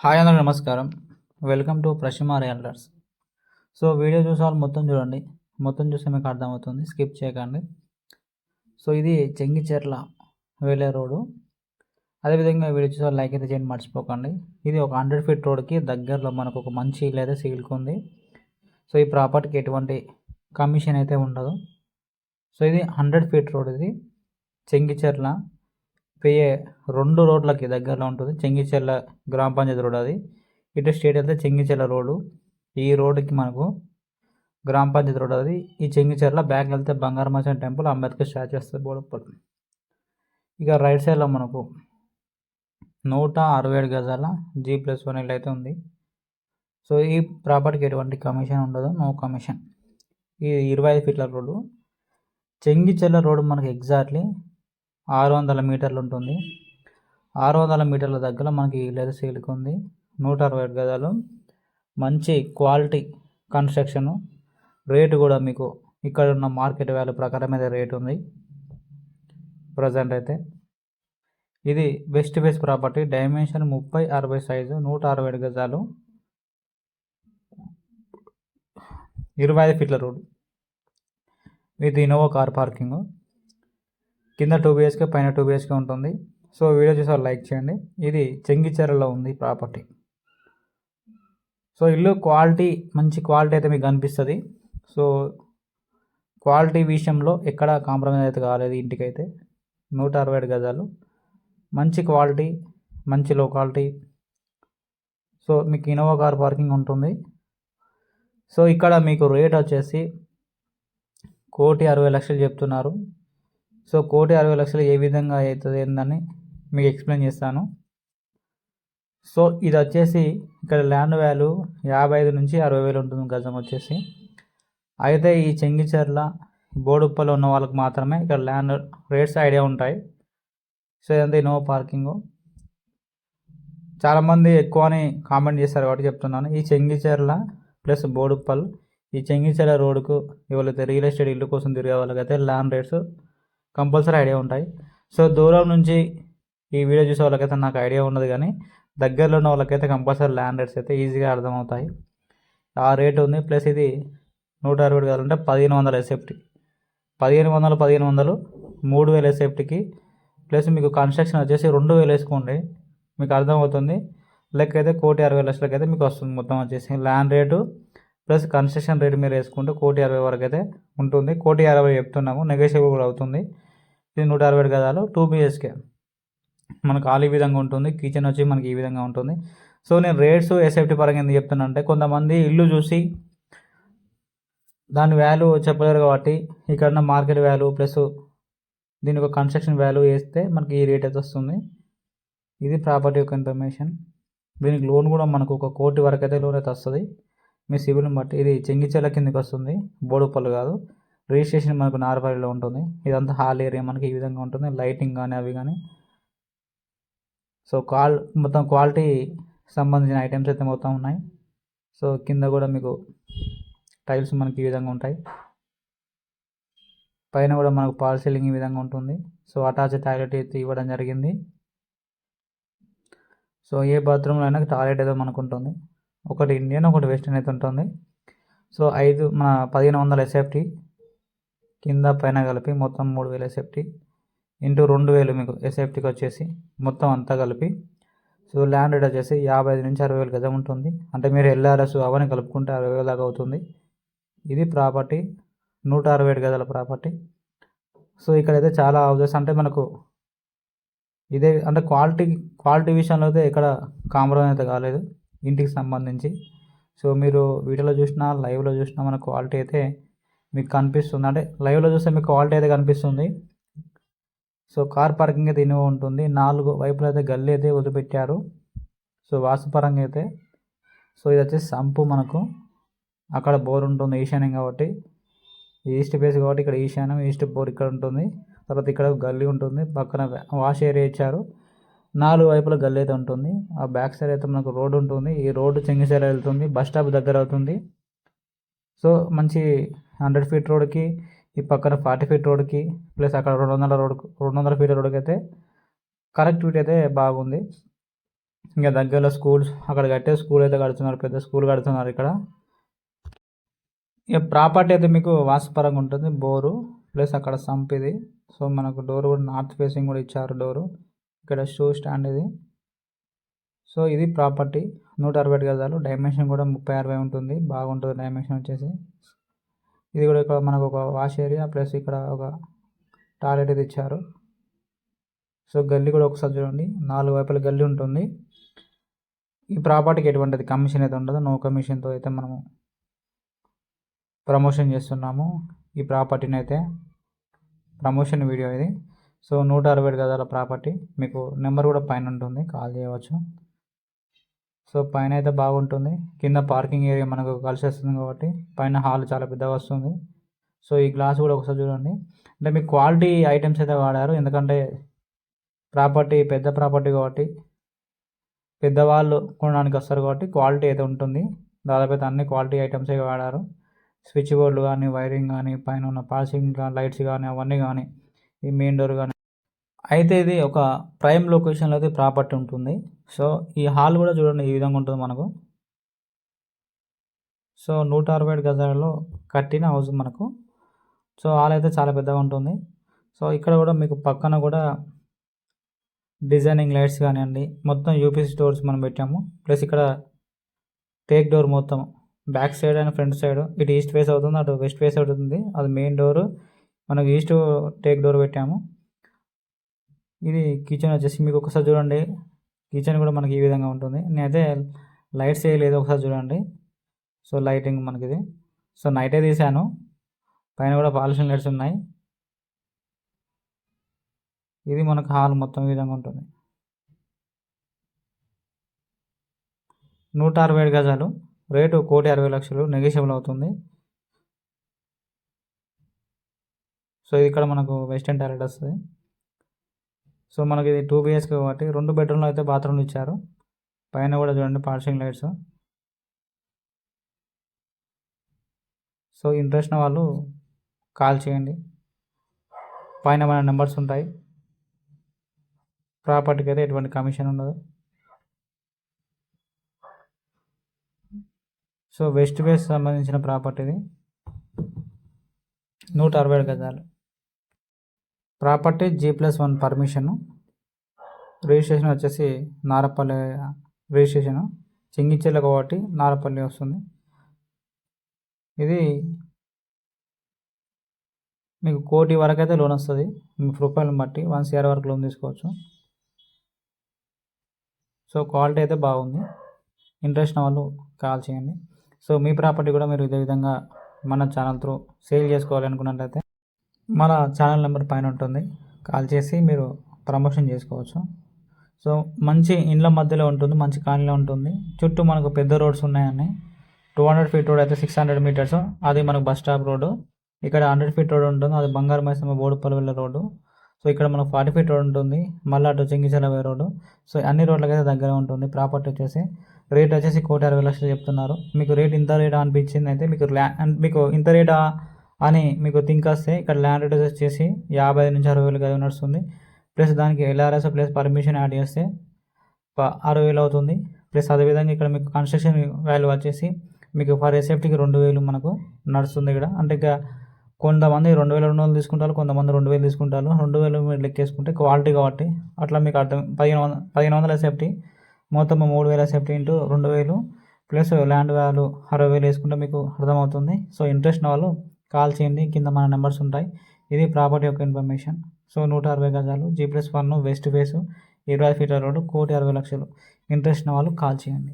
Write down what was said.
Hi అందరూ నమస్కారం. Welcome to Prashima realtors. So video చూసే వాళ్ళు మొత్తం చూడండి. మొత్తం చూస్తే మీకు అర్థమవుతుంది. స్కిప్ చేయకండి. సో ఇది చెంగిచెర్ల వెళ్ళే రోడ్డు. అదేవిధంగా వీడియో చూసే వాళ్ళు లైక్ అయితే చేయండి మర్చిపోకండి. ఇది ఒక 100 ఫీట్ రోడ్కి దగ్గరలో మనకు ఒక మంచి ఇల్లు అయితే సిగులుకుంది. సో ఈ ప్రాపర్టీకి ఎటువంటి కమిషన్ అయితే ఉండదు. సో ఇది 100 ఫీట్ రోడ్. ఇది చెంగిచెర్ల పోయే 2 రోడ్లకి దగ్గరలో ఉంటుంది. చెంగిచెర్ల గ్రామ పంచాయతీ రోడ్ అది. ఇటు స్టేట్ వెళ్తే చెంగిచెర్ల రోడ్డు. ఈ రోడ్డుకి మనకు గ్రామ పంచాయతీ రోడ్ అది. ఈ చెంగిచెర్ల బ్యాక్ వెళ్తే బంగారమాచం టెంపుల్, అంబేద్కర్ స్టాచ్యూ వస్తుంది బోడుప్పల్. ఇక రైట్ సైడ్లో మనకు 167 గజాల G+1 ఇల్లు అయితే ఉంది. సో ఈ ప్రాపర్టీకి ఎటువంటి కమిషన్ ఉండదు, నో కమిషన్. ఈ 25 ఫీట్ల రోడ్డు. చెంగిచెర్ల రోడ్డు మనకు ఎగ్జాక్ట్లీ 600 మీటర్లు ఉంటుంది. 600 మీటర్ల దగ్గర మనకి ఇల్లు సేల్కి ఉంది. 167 గజాలు, మంచి క్వాలిటీ కన్స్ట్రక్షను. రేటు కూడా మీకు ఇక్కడ ఉన్న మార్కెట్ వాల్యూ ప్రకారం అయితే రేట్ ఉంది ప్రజెంట్ అయితే. ఇది west face property. Dimension 30-60 size, 167 గజాలు, 25 ఫీట్ల road with Innova car parking. కింద 2 BHK, పైన 2 BHK ఉంటుంది. సో వీడియో చూసి లైక్ చేయండి. ఇది చెంగిచెర్లలో ఉంది ప్రాపర్టీ. సో ఇల్లు క్వాలిటీ, మంచి క్వాలిటీ అయితే మీకు కనిపిస్తుంది. సో క్వాలిటీ విషయంలో ఎక్కడ కాంప్రమైజ్ అయితే కాలేదు. ఇంటికైతే 167 గజాలు, మంచి క్వాలిటీ, మంచి లొకాలిటీ. సో మీకు ఇన్నోవా కార్ పార్కింగ్ ఉంటుంది. సో ఇక్కడ మీకు రేట్ వచ్చేసి 1,60,00,000 చెప్తున్నారు. సో 1,60,00,000 ఏ విధంగా అవుతుంది ఏందని మీకు ఎక్స్ప్లెయిన్ చేస్తాను. సో ఇది వచ్చేసి ఇక్కడ ల్యాండ్ వాల్యూ 55 నుంచి 60,000 ఉంటుంది గజం వచ్చేసి. అయితే ఈ చెంగిచెర్ల బోడుప్పలో ఉన్న వాళ్ళకి మాత్రమే ఇక్కడ ల్యాండ్ రేట్స్ ఐడియా ఉంటాయి. సో ఇదంతా ఇన్నోవా పార్కింగు. చాలామంది ఎక్కువని కామెంట్ చేస్తారు కాబట్టి చెప్తున్నాను. ఈ చెంగిచెర్ల ప్లస్ బోడుప్పల్, ఈ చెంగిచెర్ల రోడ్డుకు ఎవరైతే రియల్ ఎస్టేట్ ఇల్లు కోసం తిరిగే వాళ్ళకైతే ల్యాండ్ రేట్స్ కంపల్సరీ ఐడియా ఉంటాయి. సో దూరం నుంచి ఈ వీడియో చూసే వాళ్ళకైతే నాకు ఐడియా ఉండదు, కానీ దగ్గరలో ఉన్న వాళ్ళకైతే కంపల్సరీ ల్యాండ్ రేట్స్ అయితే ఈజీగా అర్థమవుతాయి. ఆ రేట్ ఉంది. ప్లస్ ఇది 160 కావాలంటే 1,500 ఎస్ఎఫ్టీ, 1,500 3,000 ఎస్ఎఫ్టీకి. ప్లస్ మీకు కన్స్ట్రక్షన్ వచ్చేసి 2,000 వేసుకోండి, మీకు అర్థమవుతుంది. లెక్క అయితే 1,60,00,000 అయితే మీకు వస్తుంది మొత్తం వచ్చేసి. Land rate plus construction rate మీరు వేసుకుంటే 1,60,00,000 వరకు అయితే ఉంటుంది. 1,60,00,000 చెప్తున్నాము, నెగోషియబుల్ కూడా అవుతుంది. ఇది 167 గజాలు, 2 BHK. మనకు ఆల్ ఈ విధంగా ఉంటుంది. కిచెన్ వచ్చి మనకి ఈ విధంగా ఉంటుంది. సో నేను రేట్స్ ఎస్ఎఫ్టీ పరంగా ఎందుకు చెప్తున్నా అంటే, కొంతమంది ఇల్లు చూసి దాని వాల్యూ చెప్పలేరు కాబట్టి ఇక్కడ మార్కెట్ వాల్యూ ప్లస్ దీని ఒక కన్స్ట్రక్షన్ వాల్యూ వేస్తే మనకి ఈ రేట్ అయితే వస్తుంది. ఇది ప్రాపర్టీ యొక్క ఇన్ఫర్మేషన్. దీనికి లోన్ కూడా మనకు 1 కోటి వరకు అయితే లోన్ అయితే వస్తుంది మీ సివిల్ని బట్టి. ఇది చెంగిచెర్ల కిందకి వస్తుంది, బోడుప్పల్ కాదు. రిజిస్ట్రేషన్ మనకు నార్పల్లిలో ఉంటుంది. ఇదంతా హాల్ ఏరియా మనకి ఈ విధంగా ఉంటుంది. లైటింగ్ కానీ అవి కానీ. సో మొత్తం క్వాలిటీ సంబంధించిన ఐటమ్స్ అయితే మొత్తం ఉన్నాయి. సో కింద కూడా మీకు టైల్స్ మనకి ఈ విధంగా ఉంటాయి. పైన కూడా మనకు ఫాల్ సీలింగ్ ఈ విధంగా ఉంటుంది. సో అటాచ్ టాయిలెట్ అయితే ఇవ్వడం జరిగింది. సో ఏ బాత్రూమ్లో అయినా టాయిలెట్ అయితే మనకు ఉంటుంది. ఒకటి ఇండియన్, ఒకటి వెస్టర్న్ అయితే ఉంటుంది. సో 1,500 ఎస్ఎఫ్టీ కింద పైన కలిపి మొత్తం 3,000 ఎస్ఎఫ్టీ ఇంటూ 2,000 మీకు ఎస్ఎఫ్టీకి వచ్చేసి మొత్తం అంతా కలిపి. సో ల్యాండ్ రేట్ వచ్చేసి 55 నుంచి 60,000 గజం ఉంటుంది. అంటే మీరు ఎల్ఆర్ఎస్ అవన్నీ కలుపుకుంటే 60,000 దాకా అవుతుంది. ఇది ప్రాపర్టీ 167 గజాల ప్రాపర్టీ. సో ఇక్కడైతే చాలా హౌజెస్ అంటే మనకు ఇదే అంటే క్వాలిటీ విషయంలో అయితే ఎక్కడ కాంప్రమైజ్ అయితే కాలేదు ఇంటికి సంబంధించి. సో మీరు వీడియోలో చూసినా లైవ్లో చూసినా మన క్వాలిటీ అయితే మీకు కనిపిస్తుంది. అంటే లైవ్లో చూస్తే మీకు క్వాలిటీ అయితే కనిపిస్తుంది. సో కార్ పార్కింగ్ అయితే ఇన్నోవా ఉంటుంది. 4 వైపులు అయితే గల్లీ అయితే వదిలిపెట్టారు. సో వాస్తుపరంగా అయితే. సో ఇది వచ్చేసి సంపు, మనకు అక్కడ బోర్ ఉంటుంది ఈశాన్యం కాబట్టి, ఈస్ట్ ఫేస్ కాబట్టి ఇక్కడ ఈశాన్యం, ఈస్ట్ బోర్ ఇక్కడ ఉంటుంది. తర్వాత ఇక్కడ గల్లీ ఉంటుంది, పక్కన వాష్ ఏరియా ఇచ్చారు. 4 వైపుల గల్లీ అయితే ఉంటుంది. ఆ బ్యాక్ సైడ్ అయితే మనకు రోడ్ ఉంటుంది. ఈ రోడ్డు చెంగిచెర్ల వెళ్తుంది, బస్ స్టాప్ దగ్గర అవుతుంది. సో మంచి 100 ఫీట్ రోడ్కి ఈ పక్కన 40 ఫీట్ రోడ్కి ప్లస్ అక్కడ 200 ఫీట్ రోడ్కి అయితే కనెక్టివిటీ అయితే బాగుంది. ఇంకా దగ్గరలో స్కూల్స్ అక్కడ కట్టే స్కూల్ అయితే కడుతున్నారు, పెద్ద స్కూల్ కడుతున్నారు ఇక్కడ. ఇక ప్రాపర్టీ అయితే మీకు వాస్తుపరంగా ఉంటుంది, బోరు ప్లస్ అక్కడ సంప్ ఇది. సో మనకు డోర్ కూడా నార్త్ ఫేసింగ్ కూడా ఇచ్చారు డోరు. ఇక్కడ షూ స్టాండ్ ఇది. సో ఇది ప్రాపర్టీ 160 గజాలు. డైమెన్షన్ కూడా 30-60 ఉంటుంది, బాగుంటుంది డైమెన్షన్ వచ్చేసి. ఇది కూడా ఇక్కడ మనకు ఒక వాష్ ఏరియా ప్లస్ ఇక్కడ ఒక టాయిలెట్ ఇది ఇచ్చారు. సో గల్లీ కూడా ఒకసారి చూడండి, 4 వైపుల గల్లీ ఉంటుంది. ఈ ప్రాపర్టీకి ఎటువంటిది కమిషన్ అయితే ఉండదు, నో కమిషన్తో అయితే మనము ప్రమోషన్ చేస్తున్నాము ఈ ప్రాపర్టీని అయితే. ప్రమోషన్ వీడియో ఇది. సో 160 గజాల ప్రాపర్టీ. మీకు నెంబర్ కూడా పైన ఉంటుంది, కాల్ చేయవచ్చు. సో పైన అయితే బాగుంటుంది, కింద పార్కింగ్ ఏరియా మనకు కలిసి వస్తుంది కాబట్టి పైన హాల్ చాలా పెద్దగా వస్తుంది. సో ఈ గ్లాస్ కూడా ఒకసారి చూడండి, అంటే మీకు క్వాలిటీ ఐటమ్స్ అయితే వాడారు. ఎందుకంటే ప్రాపర్టీ పెద్ద ప్రాపర్టీ కాబట్టి పెద్దవాళ్ళు కొనడానికి వస్తారు కాబట్టి క్వాలిటీ అయితే ఉంటుంది. దాదాపు అయితే అన్ని క్వాలిటీ ఐటమ్సే వాడారు. స్విచ్ బోర్డులు కానీ, వైరింగ్ కానీ, పైన ఉన్న పాసింగ్ లైట్స్ కానీ, అవన్నీ కానీ, ఈ మెయిన్ డోర్ కానీ. అయితే ఇది ఒక ప్రైమ్ లొకేషన్లో అయితే ప్రాపర్టీ ఉంటుంది. సో ఈ హాల్ కూడా చూడండి ఈ విధంగా ఉంటుంది మనకు. సో 160 గజాలలో కట్టిన హౌస్ మనకు. సో హాల్ అయితే చాలా పెద్దగా ఉంటుంది. సో ఇక్కడ కూడా మీకు పక్కన కూడా డిజైనింగ్ లైట్స్ కానివ్వండి, మొత్తం యూపీసీ డోర్స్ మనం పెట్టాము. ప్లస్ ఇక్కడ టేక్ డోర్ మొత్తం back side and front side, ఇటు ఈస్ట్ ఫేస్ అవుతుంది, అటు వెస్ట్ ఫేస్ అవుతుంది. అది మెయిన్ డోరు, మనకు ఈస్ట్ టేక్ డోర్ పెట్టాము. ఇది కిచెన్ వచ్చేసి మీకు ఒకసారి చూడండి, కిచెన్ కూడా మనకి ఈ విధంగా ఉంటుంది. నేనైతే లైట్స్ వేయలేదు, ఒకసారి చూడండి. సో లైటింగ్ మనకి ఇది. సో నైటే తీసాను, పైన కూడా పాలిషింగ్ లైట్స్ ఉన్నాయి. ఇది మనకు హాల్ మొత్తం ఈ విధంగా ఉంటుంది. 160 గజాలు, రేటు 1,60,00,000, నెగోషియబుల్ అవుతుంది. సో ఇది ఇక్కడ మనకు వెస్టర్న్ టాయిలెట్ వస్తుంది. సో మనకి ఇది 2 BHK కాబట్టి 2 బెడ్రూమ్లో అయితే బాత్రూమ్లు ఇచ్చారు. పైన కూడా చూడండి పాలిషింగ్ లైట్స్. సో ఇంట్రెస్ట్ ఉన్న వాళ్ళు కాల్ చేయండి, పైన మన నెంబర్స్ ఉంటాయి. ప్రాపర్టీకి అయితే ఎటువంటి కమిషన్ ఉండదు. సో వెస్ట్ ఫేస్ సంబంధించిన ప్రాపర్టీది 160 గజాలు. Property G+1 permission. రిజిస్ట్రేషన్ వచ్చేసి నారపల్లి రిజిస్ట్రేషను, చింగిచెల్ల కాబట్టి నారపల్లి వస్తుంది. ఇది మీకు 1 కోటి వరకు అయితే లోన్ వస్తుంది, మీ ప్రొఫైల్ని బట్టి 1 CR వరకు లోన్ తీసుకోవచ్చు. సో క్వాలిటీ అయితే బాగుంది, ఇంట్రెస్ట్ ఉన్న వాళ్ళు కాల్ చేయండి. సో మీ ప్రాపర్టీ కూడా మీరు ఇదే విధంగా మన ఛానల్ త్రూ సేల్ చేసుకోవాలనుకున్నట్లయితే మన ఛానల్ నెంబర్ పైన ఉంటుంది, కాల్ చేసి మీరు ప్రమోషన్ చేసుకోవచ్చు. సో మంచి ఇండ్ల మధ్యలో ఉంటుంది, మంచి కాలనీలో ఉంటుంది. చుట్టూ మనకు పెద్ద రోడ్స్ ఉన్నాయని. 200 ఫీట్ రోడ్ అయితే 600 మీటర్స్, అది మనకు బస్ స్టాప్ రోడ్డు. ఇక్కడ 100 ఫీట్ రోడ్ ఉంటుంది, అది బంగారు మైసమ్మ బోడుపల్లి వెళ్ళే రోడ్డు. సో ఇక్కడ మనకు 40 ఫీట్ రోడ్ ఉంటుంది, మళ్ళీ అటు చింగిచెల్ల రోడ్డు. సో అన్ని రోడ్లకైతే దగ్గర ఉంటుంది. ప్రాపర్టీ వచ్చేసి రేట్ వచ్చేసి 1,60,00,000 చెప్తున్నారు. మీకు రేట్ ఇంత రేట్ అనిపించింది అయితే మీకు ఇంత రేటా అని మీకు థింక్ వస్తే ఇక్కడ ల్యాండ్ రేట్ వచ్చేసి 55 నుంచి 60,000 గది నడుస్తుంది. ప్లస్ దానికి LRS ప్లస్ పర్మిషన్ యాడ్ చేస్తే 60,000 అవుతుంది. ప్లస్ అదేవిధంగా ఇక్కడ మీకు కన్స్ట్రక్షన్ వాల్యూ వచ్చేసి మీకు ఫర్ సేఫ్టీకి 2,000 మనకు నడుస్తుంది ఇక్కడ. అంటే ఇక కొంతమంది 2,200 తీసుకుంటారు, కొంతమంది 2,000 తీసుకుంటారు. 2,000 మీరు లెక్కేసుకుంటే క్వాలిటీ కాబట్టి అట్లా మీకు అర్థం. 1,500 సేఫ్టీ, మొత్తం 3,000 safety into 2,000 plus land value 60,000 వేసుకుంటే మీకు అర్థమవుతుంది. సో ఇంట్రెస్ట్ ఉన్న వాళ్ళు కాల్ చేయండి, కింద మన నెంబర్స్ ఉంటాయి. ఇది ప్రాపర్టీ యొక్క ఇన్ఫర్మేషన్. సో 160 గజాలు, G+1 వెస్ట్ ఫేసు, 20 ఫీట్ల రోడ్డు, 1,60,00,000. ఇంట్రెస్ట్ ఉన్న వాళ్ళు కాల్ చేయండి.